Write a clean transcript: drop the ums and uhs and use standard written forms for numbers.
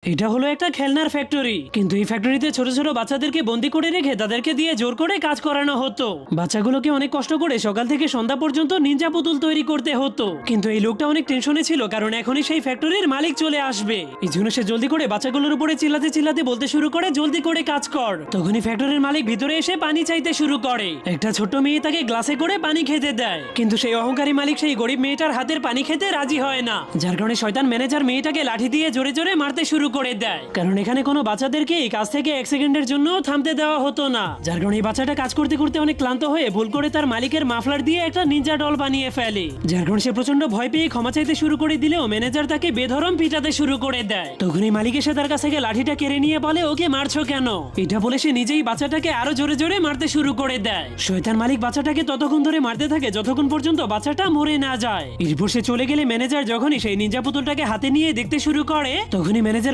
এটা হলো একটা খেলনার ফ্যাক্টরি, কিন্তু এই ফ্যাক্টরিতে ছোট ছোট বাচ্চাদেরকে বন্দি করে রেখে তাদেরকে দিয়ে জোর করে কাজ করানো হতো। বাচ্চাগুলোকে অনেক কষ্ট করে সকাল থেকে সন্ধ্যা পর্যন্ত নিনজা পুতুল তৈরি করতে হতো। কিন্তু এই লোকটা অনেক টেনশনে ছিল, কারণ এখনই সেই ফ্যাক্টরির মালিক চলে আসবে। এই জন্য সে জলদি করে বাচ্চাগুলোর উপরে চিল্লাতে চিল্লাতে বলতে শুরু করে, জলদি করে কাজ কর। তখনই ফ্যাক্টরির মালিক ভিতরে এসে পানি চাইতে শুরু করে। একটা ছোট্ট মেয়ে তাকে গ্লাসে করে পানি খেতে দেয়, কিন্তু সেই অহংকারী মালিক সেই গরিব মেয়েটার হাতের পানি খেতে রাজি হয় না। যার কারণে শয়তান ম্যানেজার মেয়েটাকে লাঠি দিয়ে জোরে জোরে মারতে শুরু করে দেয়, কারণ এখানে কোনো বাচ্চাদেরকে এই কাজ থেকে 1 সেকেন্ডের জন্য থামতে দেওয়া হতো না। যার কারণে এই বাচ্চাটা কাজ করতে করতে অনেক ক্লান্ত হয়ে ভুল করে তার মালিকের মাফলার দিয়ে একটা নিনজা ডল বানিয়ে ফেলে। যার কারণে সে প্রচন্ড ভয় পেয়ে ক্ষমা চাইতে শুরু করে দিলেও ম্যানেজার তাকে বেধরম পিটাতে শুরু করে দেয়। তখনই মালিক এসে তার কাছ থেকে লাঠিটা কেড়ে নিয়ে বলে, ওকে মারছো কেন? এটা বলে সে নিজেই বাচ্চাটাকে আরো জোরে জোরে মারতে শুরু করে দেয়। শয়তান মালিক বাচ্চাটাকে ততক্ষণ ধরে মারতে থাকে যতক্ষণ পর্যন্ত বাচ্চাটা মরে না যায়। এরপর সে চলে গেলে ম্যানেজার যখনই সেই নিনজা পুতুলটাকে হাতে নিয়ে দেখতে শুরু করে, তখনই ম্যানেজার